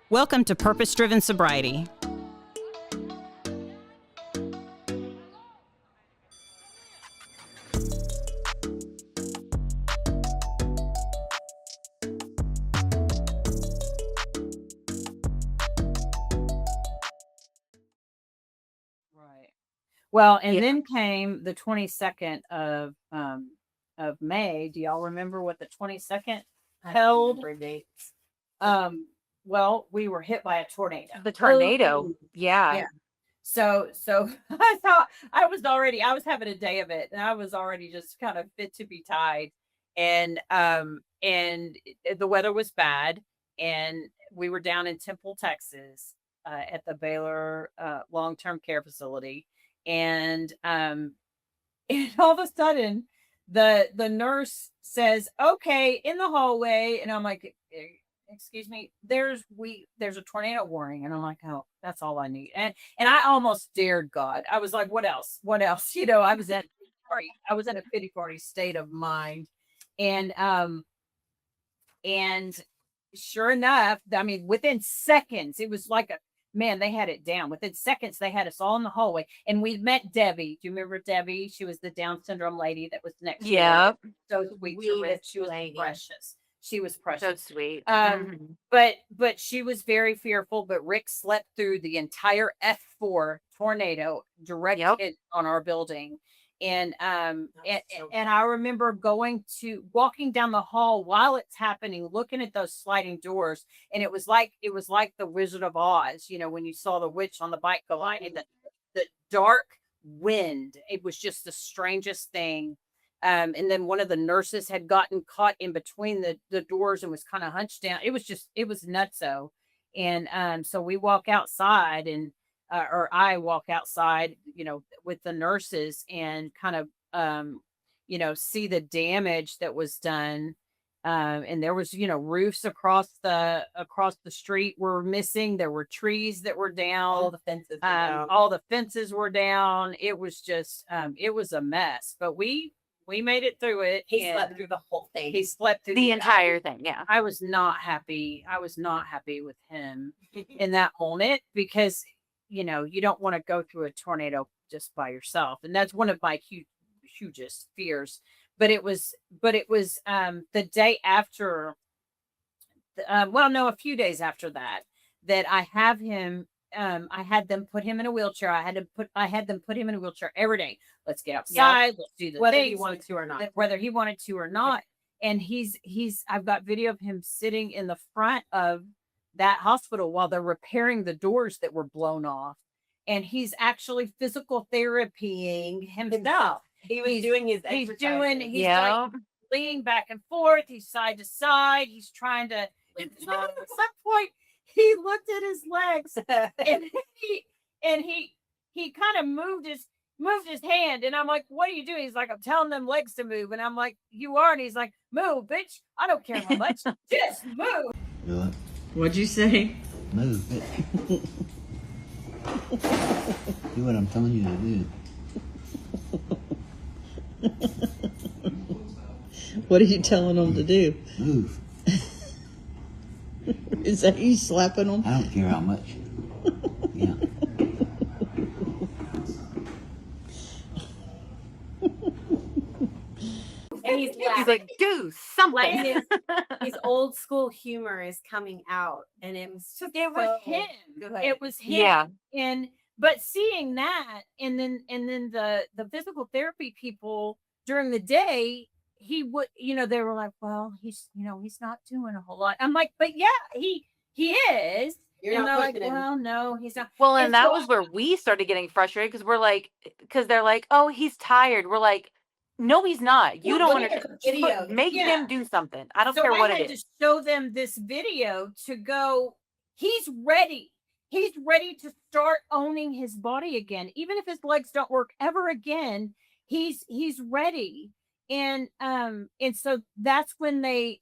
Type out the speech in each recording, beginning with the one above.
Welcome to Purpose Driven Sobriety. Right. Well, and Yeah. then came the 22nd of May. Do y'all remember what the 22nd held? Dates. Well, we were hit by a tornado. The tornado. Oh, Yeah. yeah. So I thought I was having a day of it, and I was already just kind of fit to be tied. And the weather was bad, and we were down in Temple, Texas, at the Baylor long-term care facility. And and all of a sudden the nurse says, "Okay, in the hallway." And I'm like, excuse me, there's a tornado warning. And I'm like, oh, that's all I need. And I almost dared God. I was like, what else? I was in a pity party state of mind. And sure enough, I mean, within seconds, it was like they had it down. Within seconds, they had us all in the hallway. And we met Debbie. Do you remember Debbie? She was the Down syndrome lady that was next to Yeah. us. So sweet to Rick. She was lady. precious. She was So precious. sweet. But she was very fearful. But Rick slept through the entire F4 tornado direct hit on our building. And and I remember walking down the hall while it's happening, looking at those sliding doors, and it was like the Wizard of Oz, when you saw the witch on the bike go by, and the dark wind. It was just the strangest thing. And then one of the nurses had gotten caught in between the doors and was kind of hunched down. It was nutso. And so we walk outside, and or I walk outside, with the nurses, and kind of, see the damage that was done. And there was, roofs across the street were missing. There were trees that were down. All the fences were down. All the fences were down. It was just, it was a mess, but we made it through it. He slept through the whole thing. He slept through the entire thing. Yeah. I was not happy. I was not happy with him in that moment, because you don't want to go through a tornado just by yourself. And that's one of my hugest fears. But it was the day after, a few days after that I have him. I had them put him in a wheelchair. I had them put him in a wheelchair every day. Let's get outside. Let's do the whether things, he wanted to or not. whether he wanted to or not. And I've got video of him sitting in the front of that hospital while they're repairing the doors that were blown off. And he's actually physical therapying himself. He's doing his exercises. He's like leaning back and forth. He's side to side. He's trying to, at some point, he looked at his legs and he kind of moved his hand. And I'm like, what are you doing? He's like, I'm telling them legs to move. And I'm like, you are. And he's like, move, bitch. I don't care how much. Just move. Do it. What'd you say? Move it. Do what I'm telling you to do. What are you telling them to do? Move. Is that you slapping them? I don't care how much. Yeah. And he's like, do something. His old school humor is coming out, and it was just It was him. It was him. Yeah. But seeing that, and then the physical therapy people during the day, he would, they were like, well, he's not doing a whole lot. I'm like, but yeah, he is. You're and not they're like, pushing him. well, no, he's not. Well, and that so was where we started getting frustrated, because they're like, oh, he's tired. We're like, no, he's not. You don't want to make him do something. I don't care what it is. I had to show them this video to go, he's ready. He's ready to start owning his body again. Even if his legs don't work ever again, he's ready. And so that's when they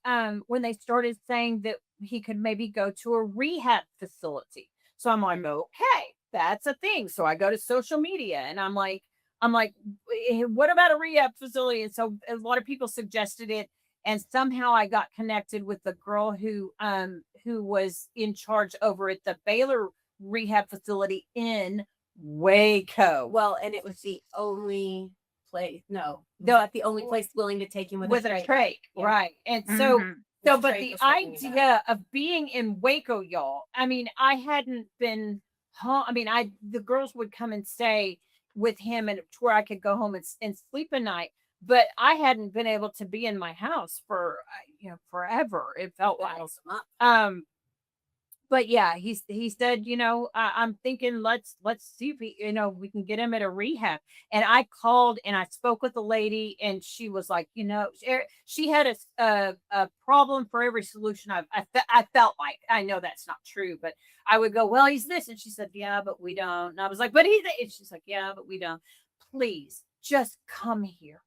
started saying that he could maybe go to a rehab facility. So I'm like, okay, that's a thing. So I go to social media, and I'm like, what about a rehab facility? And so a lot of people suggested it. and somehow I got connected with the girl who was in charge over at the Baylor rehab facility in Waco. Well, and it was the only place. No, not the only place willing to take him with a a trach, Yeah. right? And so, Mhm. so, The but trach the was holding you idea of being in Waco, y'all. I mean, I hadn't been home. I mean, the girls would come and stay with him, and to where I could go home and sleep a night. But I hadn't been able to be in my house for forever. It felt like. But yeah, he said, I'm thinking let's see if we can get him at a rehab. And I called and I spoke with the lady, and she was like, she had a problem for every solution. I felt like, I know that's not true, but I would go, well, he's this, and she said, yeah, but we don't. And I was like, but and she's like, yeah, but we don't. Please just come here.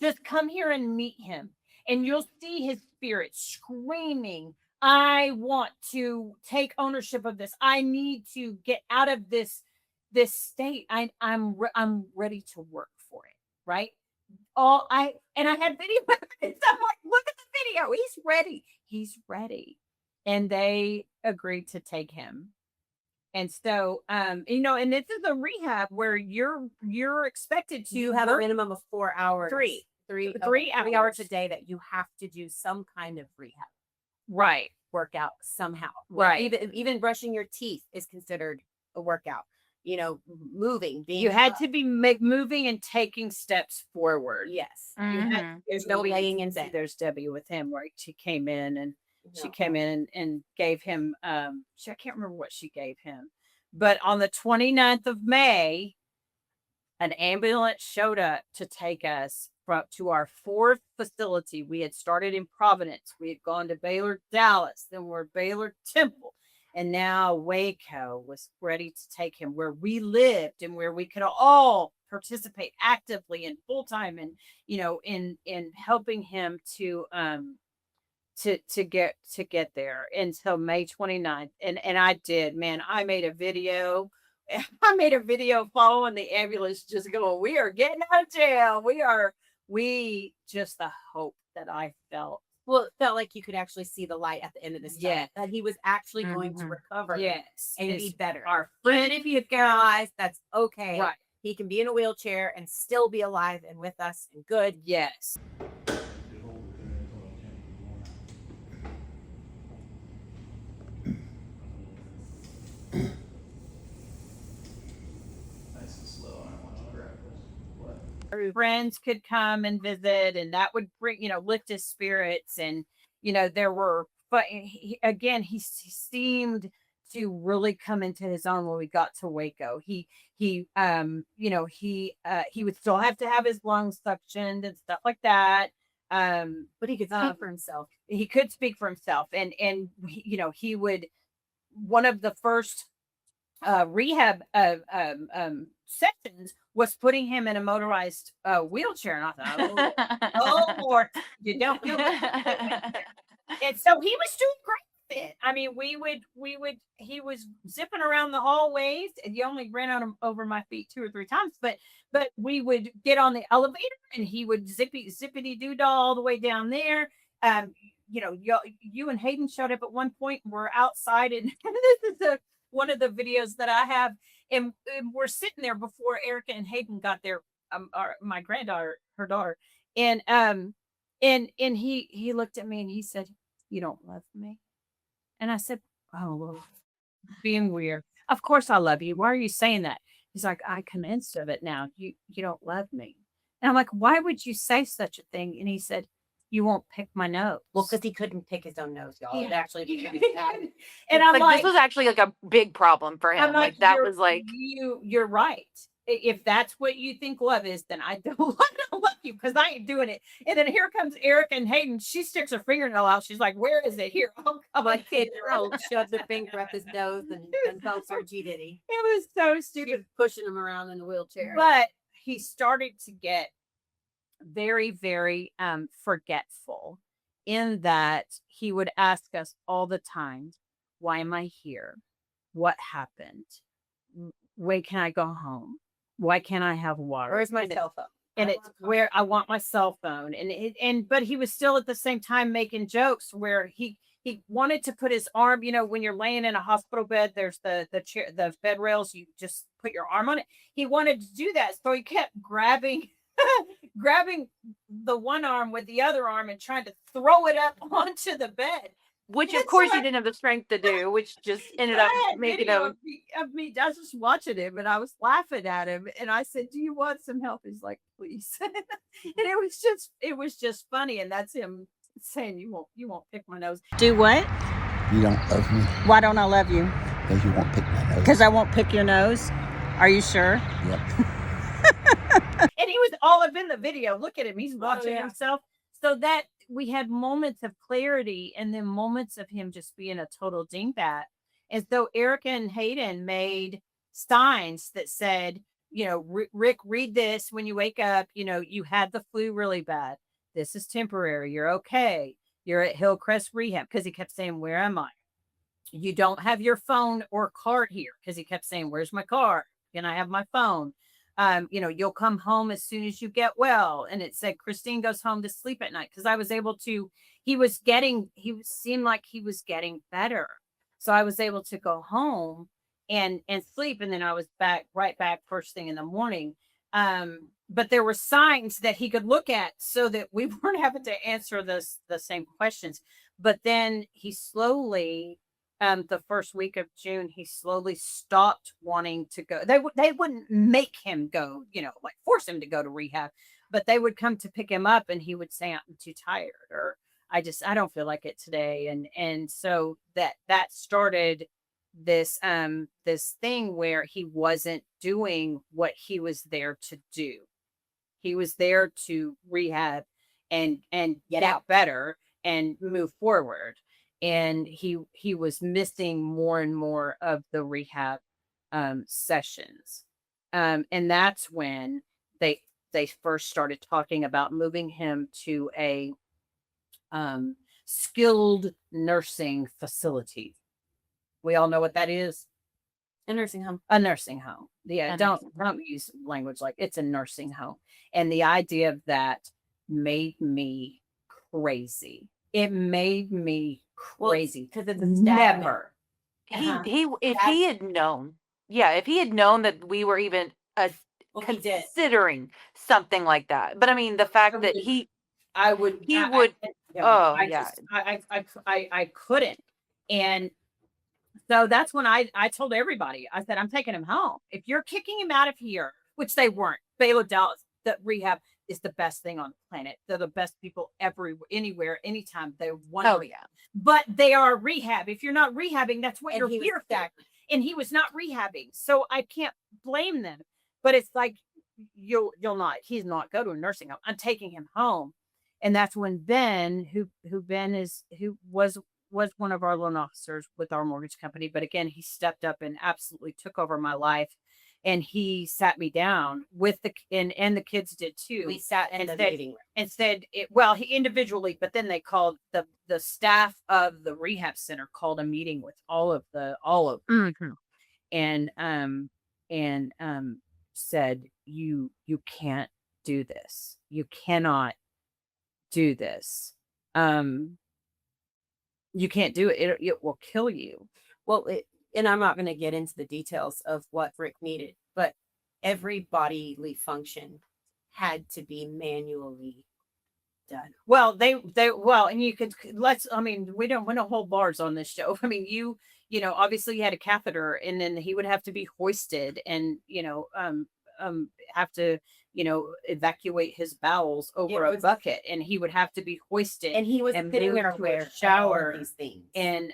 Just come here and meet him, and you'll see his spirit screaming, I want to take ownership of this. I need to get out of this state. I'm ready to work for it. Right. I had video evidence. I'm like, look at the video. He's ready. He's ready. And they agreed to take him. And so, and this is a rehab where you're expected to You have a work minimum of 4 hours. Three 3 hours. hours a day that you have to do some kind of rehab right. workout somehow. Right. Even brushing your teeth is considered a workout. Moving. You had to be moving and taking steps forward. Yes. Mhm. There's no laying in See, bed. there's Debbie with him where she came in and she No. came in and gave him I can't remember what she gave him, but on the 29th of May, an ambulance showed up to take us to our fourth facility. We had started in Providence. We had gone to Baylor, Dallas, then we're Baylor Temple. And now Waco was ready to take him where we lived and where we could all participate actively and full time and, in helping him to get there until May 29th. And I did, man, I made a video. I made a video following the ambulance just going, we are getting out of jail. Just the hope that I felt. Well, it felt like you could actually see the light at the end of this tunnel. Yes. That he was actually going to Mhm. recover. Yes. And His- be better. Our Even if you guys, that's okay. right. He can be in a wheelchair and still be alive and with us and good. Yes. Nice and slow. I don't want to grab this. What? Friends could come and visit, and that would bring, lift his spirits. And, there were, but he seemed to really come into his own when we got to Waco. He would still have to have his lungs suctioned and stuff like that. But he could speak for himself. He could speak for himself, and he would, one of the first rehab sessions was putting him in a motorized wheelchair, and I thought, oh Lord, you don't feel and so he was doing great with it. I mean, he was zipping around the hallways, and he only ran on over my feet 2 or 3 times, but we would get on the elevator and he would zippity doo dah all the way down there. You and Hayden showed up at one point and we're outside, and this is one of the videos that I have, and we're sitting there before Erica and Hayden got there, my granddaughter, her daughter, and he looked at me and he said, you don't love me? And I said, oh, well, being weird. Of course I love you. Why are you saying that? He's like, I convinced of it now. You don't love me. And I'm like, why would you say such a thing? And he said, you won't pick my nose. Well, because he couldn't pick his own nose, y'all. It actually and And I'm like, this was actually like a big problem for him. I'm Like that "You're- was like, you're right. If that's what you think love is, then I don't want to love you because I ain't doing it." And then here comes Erica and Hayden. She sticks her fingernail out. She's like, "Where is it? Here, I'm like 10-year-old shoves her finger up his nose and tells her G Diddy. It was so She stupid. was pushing him around in the wheelchair. But he started to get very, very forgetful, in that he would ask us all the time, why am I here? What happened? When can I go home? Why can't I have water? Where's my cell phone? and it's where I want my cell phone. But he was still at the same time making jokes where he wanted to put his arm, when you're laying in a hospital bed, there's the chair, the bed rails, you just put your arm on it. He wanted to do that. So he kept grabbing the one arm with the other arm and trying to throw it up onto the bed. Which of It's course like- you didn't have the strength to do, which just ended I up had making video a of me. I was just watching him, and I was laughing at him. And I said, "Do you want some help?" He's like, "Please." And it was just funny. And that's him saying, "You won't pick my nose." Do what? You don't love me Why don't I love you? because you won't pick my nose. Because I won't pick your nose. Are you sure? Yep. And he was all up in the video. Look at him; he's watching yeah. himself. So that we had moments of clarity, and then moments of him just being a total dingbat. As though Erica and Hayden made signs that said, Rick, read this when you wake up. You had the flu really bad. This is temporary. You're okay. You're at Hillcrest Rehab, because he kept saying, "Where am I?" You don't have your phone or card here, because he kept saying, "Where's my card? Can I have my phone?" You'll come home as soon as you get well. And it said Christine goes home to sleep at night, because I was able to, seemed like he was getting better. So I was able to go home and sleep. And then I was right back first thing in the morning. But there were signs that he could look at so that we weren't having to answer the same questions. But then he slowly, the first week of June, he slowly stopped wanting to go. They wouldn't make him go, like force him to go to rehab, but they would come to pick him up, and he would say, "I'm too tired," or I don't feel like it today. And so that started this thing where he wasn't doing what he was there to do. He was there to rehab and get out better and move forward. And he was missing more and more of the rehab sessions. And that's when they first started talking about moving him to a skilled nursing facility. We all know what that is. A nursing home. A nursing home. Yeah, A don't use language like it's a nursing home. And the idea of that made me crazy. It made me crazy. Because it's Never. if he had known, if he had known that we were even considering something like that. But I mean, the fact that I would. I couldn't. And so that's when I told everybody, I said, "I'm taking him home. If you're kicking him out of here," which they weren't. Baylor Dallas, the rehab is the best thing on the planet. They're the best people anywhere, anytime. They're wonderful. Oh yeah. But they are rehab. If you're not rehabbing, that's what you're he was here for. And he was not rehabbing. So I can't blame them. But it's like, he's not go to a nursing home. I'm taking him home. And that's when Ben, who was one of our loan officers with our mortgage company. But again, he stepped up and absolutely took over my life. And he sat me down with and the kids did too. We sat in the meeting room and said, he individually, but then they called the staff of the rehab center called a meeting with all of them. And said, you can't do this. You cannot do this. You can't do it. It will kill you. Well, and I'm not going to get into the details of what Rick needed, but every bodily function had to be manually done. Well, and you could, we don't hold bars on this show. I mean, obviously you had a catheter, and then he would have to be hoisted and, have to, evacuate his bowels over a bucket, and he would have to be hoisted. And he was sitting there to with a shower. These things. And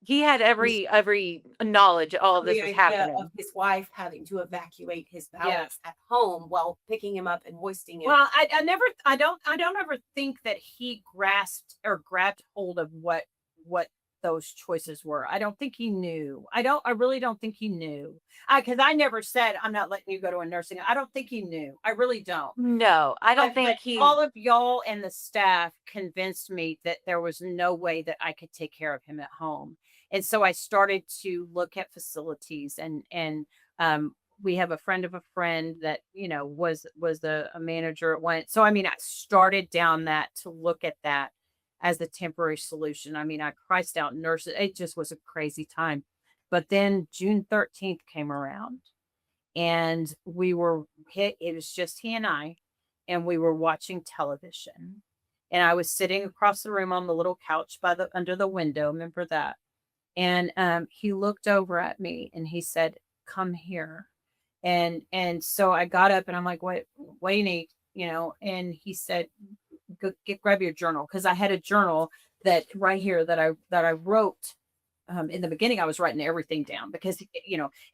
he had every knowledge all of this was happening. Of his wife having to evacuate his bowels at home while picking him up and hoisting him. Well, I don't ever think that he grasped or grabbed hold of what those choices were. I don't think he knew. I really don't think he knew. Because I never said, "I'm not letting you go to a nursing home." I don't think he knew. I really don't. No, I don't think all of y'all and the staff convinced me that there was no way that I could take care of him at home. And so I started to look at facilities and we have a friend of a friend that, was a manager at one. So I mean, I started down that to look at that as the temporary solution. I mean, I priced out nurses. It just was a crazy time. But then June 13th came around and we were hit. It was just he and we were watching television. And I was sitting across the room on the little couch under the window. Remember that? And he looked over at me and he said, "Come here." And so I got up and I'm like, what do you need? And he said, grab your journal. Cause I had a journal that right here that I wrote. In the beginning, I was writing everything down because,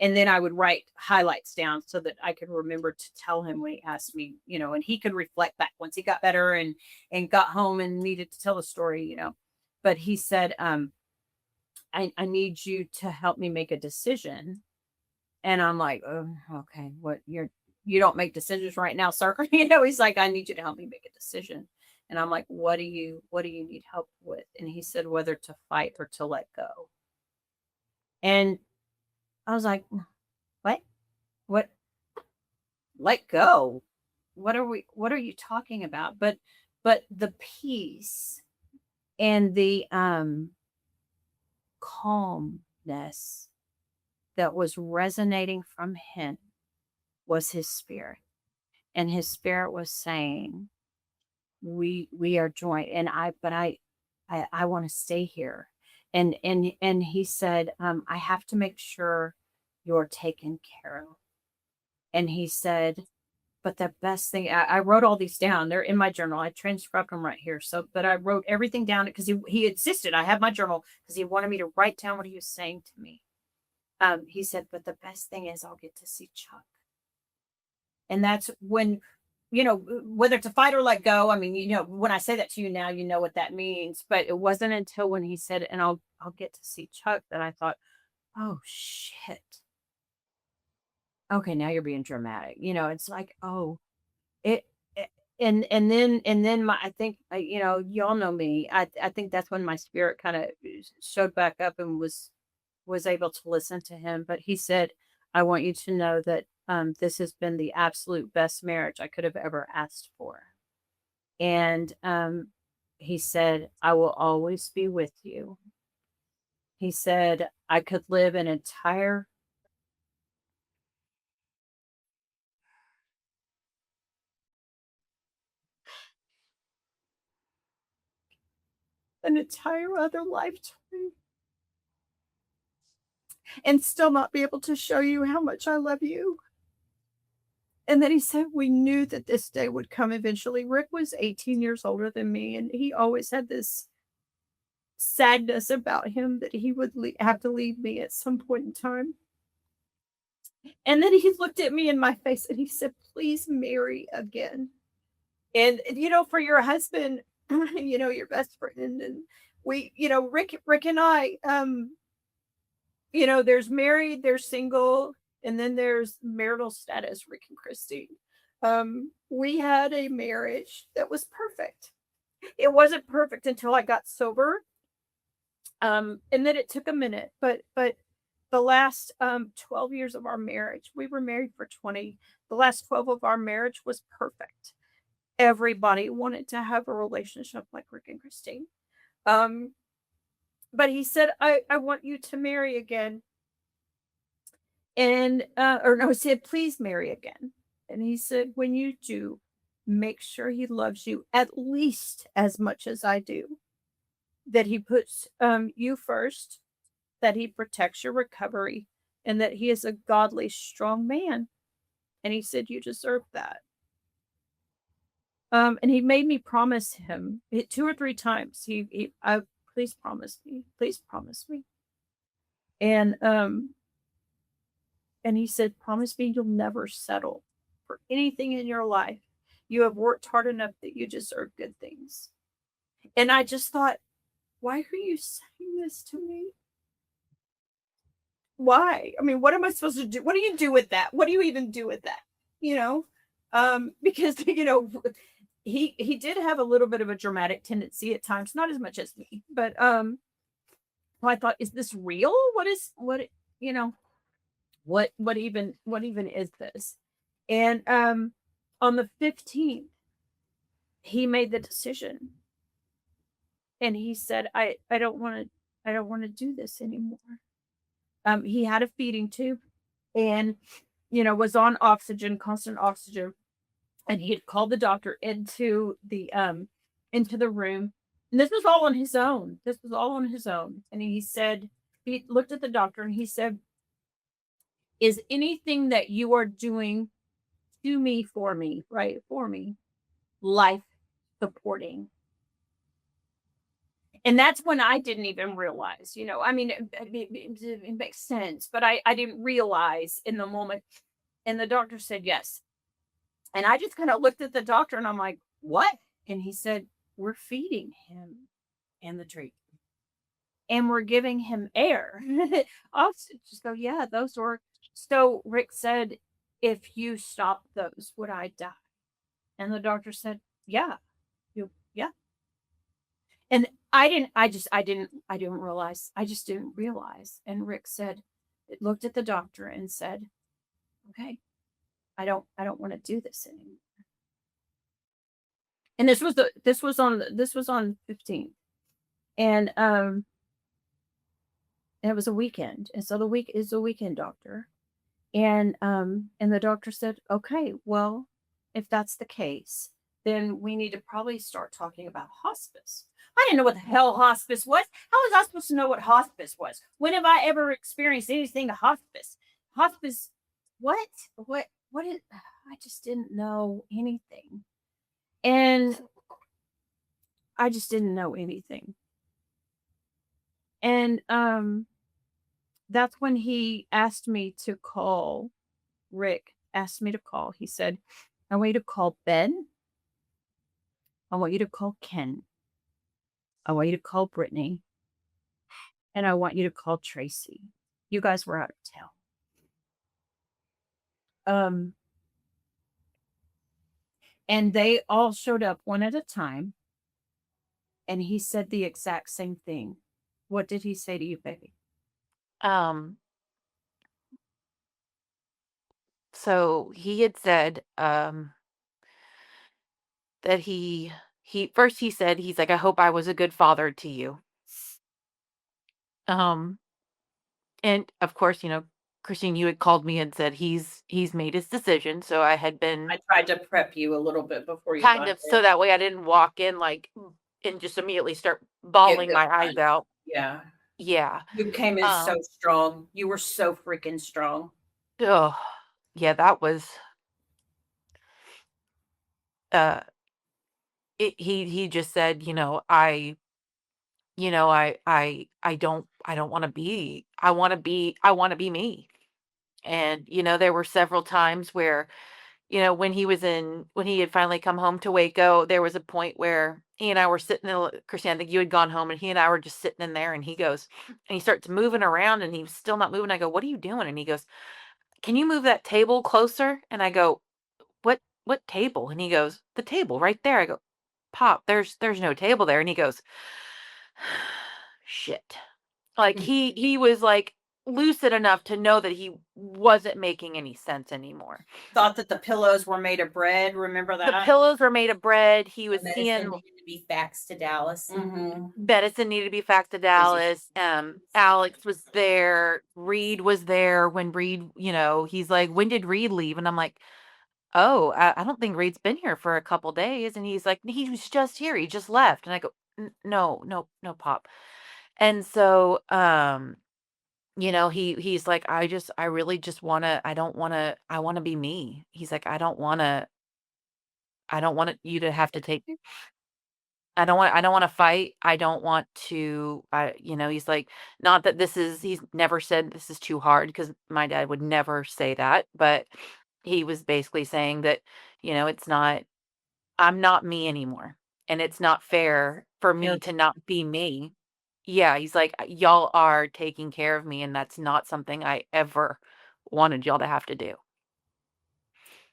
and then I would write highlights down so that I could remember to tell him when he asked me, and he could reflect back once he got better and got home and needed to tell a story, but he said, I need you to help me make a decision. And I'm like, oh, okay, what you don't make decisions right now, sir. He's like, I need you to help me make a decision. And I'm like, what do you need help with? And he said, whether to fight or to let go. And I was like, what? Let go? What are you talking about? But the peace and the calmness that was resonating from him was his spirit. And his spirit was saying, we are joined. And I want to stay here. And he said, I have to make sure you're taken care of. And he said, but the best thing, I wrote all these down. They're in my journal. I transcribed them right here. But I wrote everything down because he insisted I have my journal because he wanted me to write down what he was saying to me. He said, but the best thing is I'll get to see Chuck. And that's when, whether to fight or let go. I mean, when I say that to you now, you know what that means. But it wasn't until when he said, and I'll get to see Chuck, that I thought, oh shit. Okay, now you're being dramatic. It's like, oh, and then I think, y'all know me. I think that's when my spirit kind of showed back up and was able to listen to him. But he said, I want you to know that this has been the absolute best marriage I could have ever asked for. And he said, I will always be with you. He said, I could live an entire other lifetime and still not be able to show you how much I love you. And then he said, we knew that this day would come eventually. Rick was 18 years older than me, and he always had this sadness about him that he would have to leave me at some point in time. And then he looked at me in my face and he said, please marry again. And, for your husband, your best friend, and we, Rick and I, there's married, there's single, and then there's marital status, Rick and Christine. We had a marriage that was perfect. It wasn't perfect until I got sober. And then it took a minute, but the last 12 years of our marriage, we were married for 20. The last 12 of our marriage was perfect. Everybody wanted to have a relationship like Rick and Christine. But he said, I want you to marry again. And, he said, please marry again. And he said, when you do, make sure he loves you at least as much as I do. That he puts you first, that he protects your recovery, and that he is a godly, strong man. And he said, you deserve that. And he made me promise him 2 or 3 times. Please promise me. Please promise me. And he said, promise me you'll never settle for anything in your life. You have worked hard enough that you deserve good things. And I just thought, why are you saying this to me? Why? I mean, what am I supposed to do? What do you do with that? What do you even do with that? Because, he did have a little bit of a dramatic tendency at times, not as much as me, but I thought, is this real? what even is this? And on the 15th, he made the decision. And he said, I don't want to do this anymore. He had a feeding tube and was on oxygen, constant oxygen. And he had called the doctor into the room. And this was all on his own. And he said, he looked at the doctor and he said, is anything that you are doing to me, for me, life supporting? And that's when I didn't even realize, I mean, it makes sense, but I didn't realize in the moment. And the doctor said, yes. And I just kind of looked at the doctor and I'm like, what? And he said, we're feeding him And the treat. and we're giving him air. I'll just go, yeah, those were. So Rick said, if you stop those, would I die? And the doctor said, yeah, yeah. And I didn't realize. I just didn't realize. And Rick said, it looked at the doctor and said, okay, I don't want to do this anymore. And this was on 15th. And it was a weekend. And so the week is a weekend doctor. And the doctor said, okay, well, if that's the case, then we need to probably start talking about hospice. I didn't know what the hell hospice was. How was I supposed to know what hospice was? When have I ever experienced anything of hospice? Hospice, what is, I just didn't know anything. And I just didn't know anything. And that's when he asked me to call. Rick asked me to call. He said, I want you to call Ben. I want you to call Ken. I want you to call Brittany. And I want you to call Tracy. You guys were out of town. And they all showed up one at a time. And he said the exact same thing. What did he say to you, baby? So he had said that he first he said, he's like, I hope I was a good father to you. And of course, Christine, you had called me and said he's made his decision. So I had been I tried to prep you a little bit before you kind got of there. so that way I didn't walk in like and just immediately start bawling my eyes out. Yeah. Yeah. You came in so strong. You were so freaking strong. Oh, yeah, that was he just said, I don't want to be, I want to be me. And, there were several times where, when he had finally come home to Waco, there was a point where he and I were sitting in, Christian, I think you had gone home and he and I were just sitting in there and he goes, and he starts moving around and he was still not moving. I go, what are you doing? And he goes, can you move that table closer? And I go, what table? And he goes, the table right there. I go, Pop, there's no table there. And he goes, shit. Like he was like lucid enough to know that he wasn't making any sense anymore. Thought that the pillows were made of bread. Remember that? The pillows were made of bread. He was Medicine seeing needed to be faxed to Dallas. Mm-hmm. medicine needed to be faxed to Dallas. Alex was there. Reed was there when Reed, he's like, when did Reed leave? And I'm like, oh, I don't think Reed's been here for a couple days. And he's like, he was just here. He just left. And I go, no, Pop. And so, he's like, I really just want to, I want to be me. He's like, I don't want you to have to take, I don't want to fight. I don't want to, he's like, not that he's never said this is too hard because my dad would never say that, but he was basically saying that, it's not, I'm not me anymore. And it's not fair for me to not be me. Yeah. He's like, y'all are taking care of me. And that's not something I ever wanted y'all to have to do.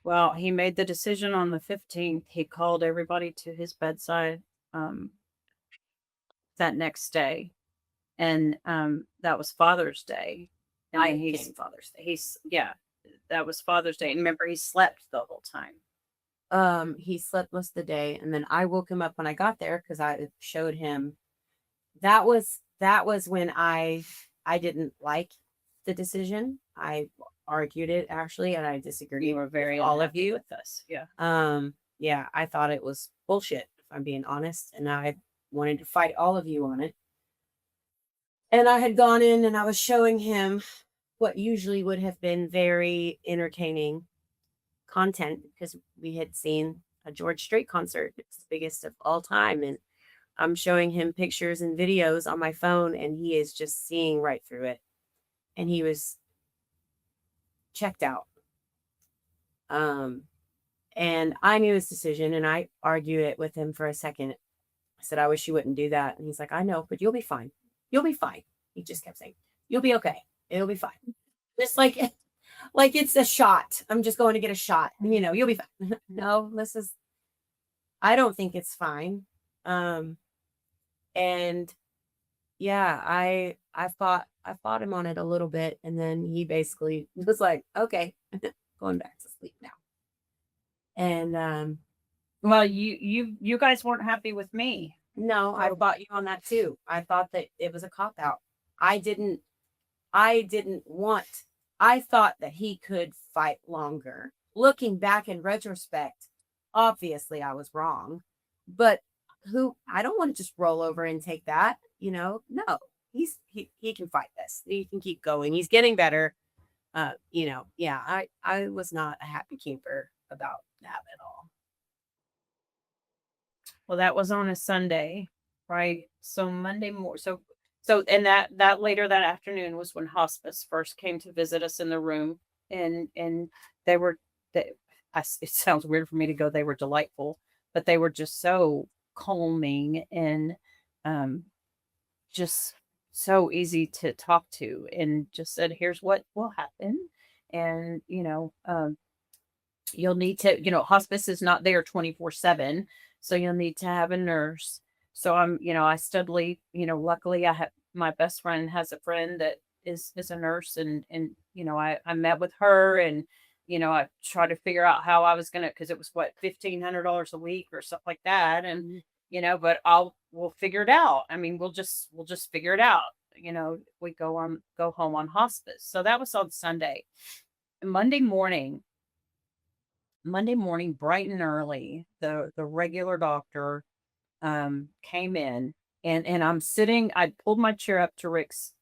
Well, he made the decision on the 15th. He called everybody to his bedside that next day. And that was Father's Day. And And then he's came Father's Day. yeah, that was Father's Day. And remember, he slept the whole time. He slept most of the day, and then I woke him up when I got there because I showed him. That was when I didn't like the decision. I argued it actually, and I disagreed. You were very all of unhappy you with us. Yeah. Yeah, I thought it was bullshit, if I'm being honest, and I wanted to fight all of you on it. And I had gone in and I was showing him what usually would have been very entertaining content because we had seen a George Strait concert. It's the biggest of all time. And I'm showing him pictures and videos on my phone, and he is just seeing right through it. And he was checked out. And I knew his decision, and I argued it with him for a second. I said, I wish you wouldn't do that. And he's like, I know, but you'll be fine. You'll be fine. He just kept saying, you'll be okay. It'll be fine. Just like it's a shot. I'm just going to get a shot. You'll be fine. No, I don't think it's fine. And yeah, I fought him on it a little bit, and then he basically was like, okay, going back to sleep now. And Well, you guys weren't happy with me. no, I fought you on that too. I thought that it was a cop out. I thought that he could fight longer. Looking back in retrospect, obviously I was wrong, but I don't want to just roll over and take that, no, he can fight this. He can keep going. He's getting better. Yeah, I was not a happy camper about that at all. Well, that was on a Sunday, right? So Monday morning. So and that later that afternoon was when hospice first came to visit us in the room, and they were it sounds weird for me to go. They were delightful, but they were just so calming and just so easy to talk to, and just said, here's what will happen. And you'll need to, hospice is not there 24/7, so you'll need to have a nurse. So I steadily, luckily I have my best friend has a friend that is a nurse, and I met with her, and I tried to figure out how I was gonna, because it was what, $1,500 a week or something like that, and but we'll figure it out. I mean, we'll just figure it out. We go home on hospice. So that was on Sunday. Monday morning, bright and early, the regular doctor came in, and I'm sitting. I pulled my chair up to Rick's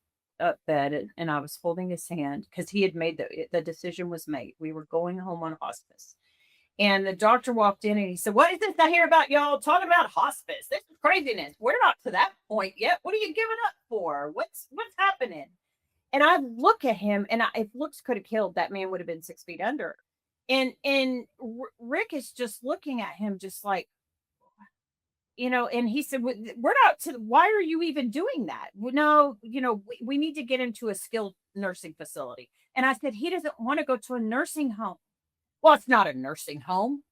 bed, and I was holding his hand because he had made the decision was made. We were going home on hospice. And the doctor walked in and he said, what is this I hear about y'all talking about hospice? This is craziness. We're not to that point yet. What are you giving up for? What's happening? And I look at him, and if looks could have killed, that man would have been 6 feet under. And Rick is just looking at him just like, and he said, we're not to, why are you even doing that? No, we need to get into a skilled nursing facility. And I said, he doesn't want to go to a nursing home. Well, it's not a nursing home.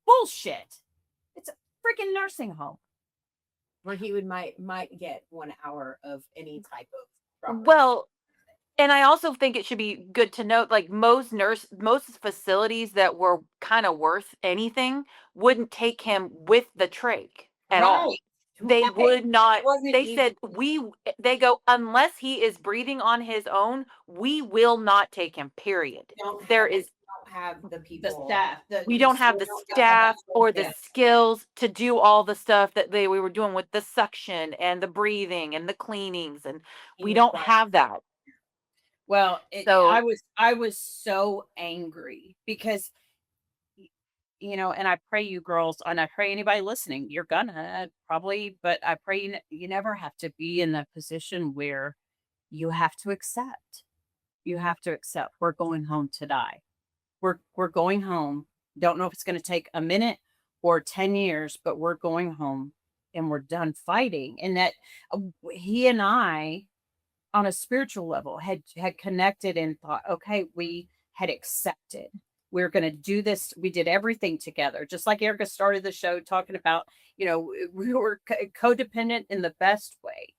Bullshit. It's a freaking nursing home. Where he might get 1 hour of any type of proper. Well, and I also think it should be good to note, like most facilities that were kind of worth anything wouldn't take him with the trach at all. They would not. They said they go, unless he is breathing on his own, we will not take him, period. There is have the people, the staff. We don't have the staff or the skills to do all the stuff that we were doing with the suction and the breathing and the cleanings, and we don't have that. Well, I was so angry because, and I pray you girls, and I pray anybody listening, you're gonna probably, but I pray you never have to be in a position where you have to accept. You have to accept we're going home to die. We're going home. Don't know if it's going to take a minute or 10 years, but we're going home, and we're done fighting. And that he and I, on a spiritual level, had connected and thought, okay, we had accepted. We're going to do this. We did everything together. Just like Erica started the show talking about, we were codependent in the best way.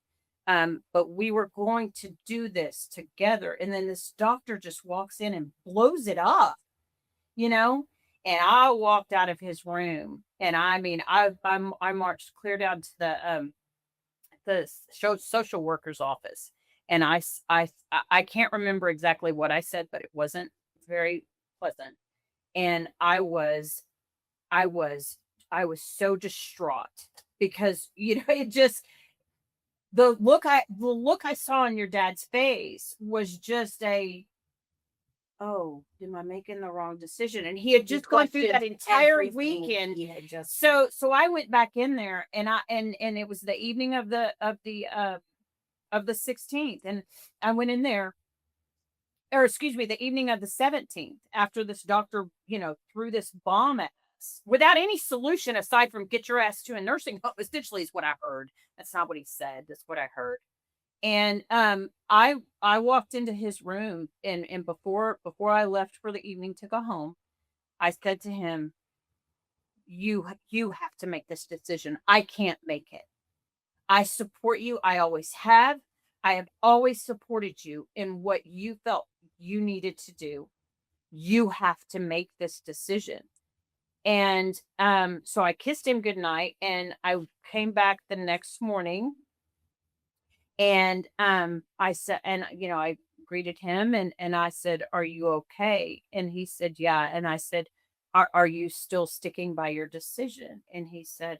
But we were going to do this together. And then this doctor just walks in and blows it up, you know? And I walked out of his room, and I mean, I marched clear down to the social worker's office, and I can't remember exactly what I said, but it wasn't very pleasant. And I was so distraught because, you know, it just, the look I saw on your dad's face was just a, oh, am I making the wrong decision? And he had just gone through that entire weekend. He had just So I went back in there, and and it was the evening of the 16th, and I went in there, or excuse me, the evening of the 17th, after this doctor, you know, threw this bomb at us without any solution aside from get your ass to a nursing home. Essentially, is what I heard. That's not what he said. That's what I heard. And I walked into his room, and before I left for the evening to go home, I said to him, you have to make this decision. I can't make it. I support you. I always have. I have always supported you in what you felt you needed to do. You have to make this decision. And so I kissed him goodnight, and I came back the next morning, and I said, and you know, I greeted him, and I said, "Are you okay?" And he said, "Yeah." And I said, "Are you still sticking by your decision?" And he said,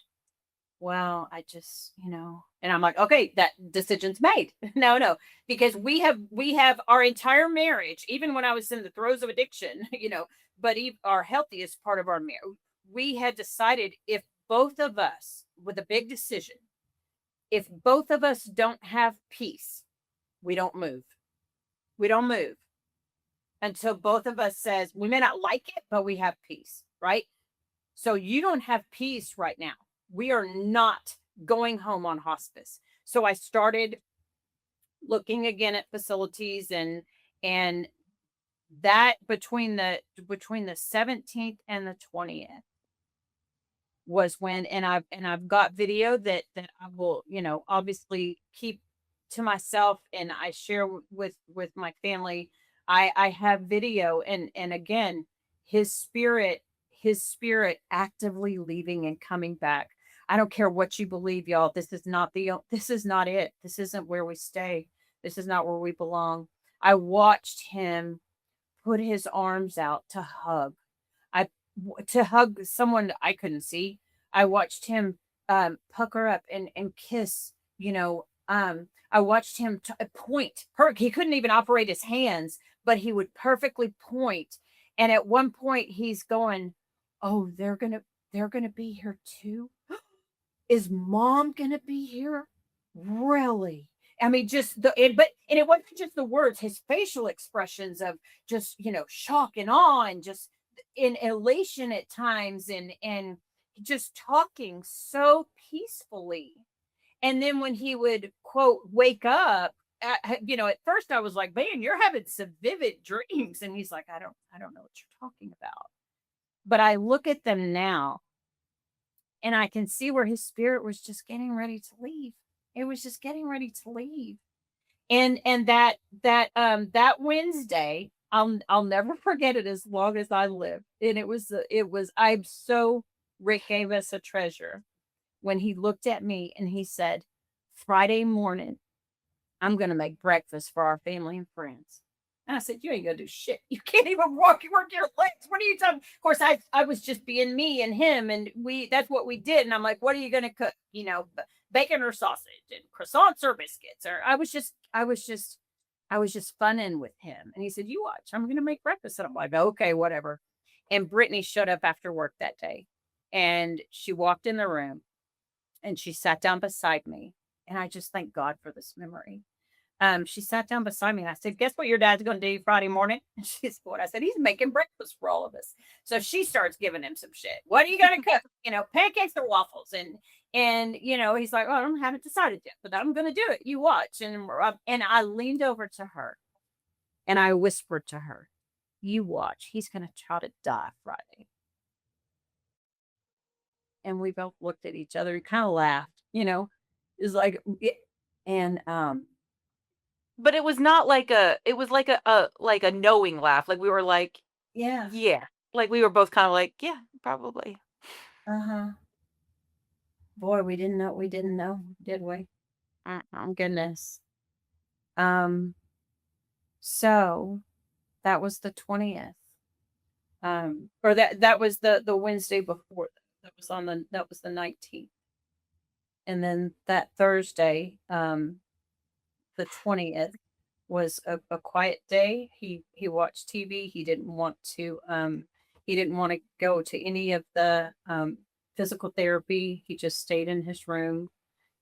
"Well, I just, you know." And I'm like, "Okay, that decision's made." No, because we have our entire marriage, even when I was in the throes of addiction, you know, but our healthiest part of our marriage, we had decided, if both of us, with a big decision, if both of us don't have peace, we don't move. We don't move until both of us says, we may not like it, but we have peace, right? So you don't have peace right now. We are not going home on hospice. So I started looking again at facilities, and that between the 17th and the 20th was when, and I've got video that I will, you know, obviously keep to myself, and I share with my family. I have video, and again, his spirit actively leaving and coming back. I don't care what you believe, y'all. This is not it. This isn't where we stay. This is not where we belong. I watched him put his arms out to hug. To hug someone that I couldn't see. I watched him pucker up and kiss, you know. I watched him point. He couldn't even operate his hands, but he would perfectly point. And at one point he's going, "Oh, they're gonna be here too? Is mom gonna be here? Really?" I mean, just and it wasn't just the words, his facial expressions of just, you know, shock and awe, and just in elation at times, and just talking so peacefully. And then when he would, quote, wake up, you know, at first I was like, "Man, you're having some vivid dreams." And he's like, I don't know what you're talking about. But I look at them now, and I can see where his spirit was just getting ready to leave. It was just getting ready to leave. And that Wednesday, I'll never forget it as long as I live. And it was Rick gave us a treasure when he looked at me and he said, "Friday morning, I'm going to make breakfast for our family and friends." And I said, "You ain't going to do shit. You can't even work your legs. What are you talking?" Of course, I was just being me and him, and that's what we did. And I'm like, "What are you going to cook? You know, bacon or sausage, and croissants or biscuits?" Or I was just funning with him. And he said, "You watch, I'm going to make breakfast." And I'm like, "Okay, whatever." And Brittany showed up after work that day, and she walked in the room, and she sat down beside me. And I just thank God for this memory. She sat down beside me, and I said, "Guess what your dad's going to do Friday morning?" And she said, "What?" I said, "He's making breakfast for all of us." So she starts giving him some shit. "What are you going to cook? You know, pancakes or waffles?" And you know, he's like, "Oh, I haven't decided yet, but I'm going to do it. You watch." And I leaned over to her, and I whispered to her, "You watch. He's going to try to die Friday." And we both looked at each other and kind of laughed. You know, it's like And But it was not like it was like a knowing laugh. Like we were like, yeah. yeah. Like we were both kind of like, yeah, probably. Uh-huh. Boy, we didn't know, did we? Oh goodness. So that was the 20th. Or that was the Wednesday before. That was the 19th. And then that Thursday, the 20th, was a quiet day. He watched TV. He didn't want to go to any of the physical therapy. He just stayed in his room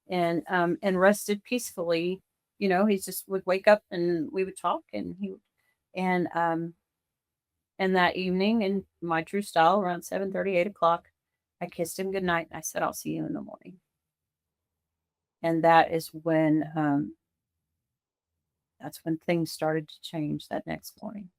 and rested peacefully. You know, he just would wake up and we would talk, and that evening, in my true style, around 7:30, 8 o'clock, I kissed him goodnight and I said, I'll see you in the morning. And that's when things started to change that next morning.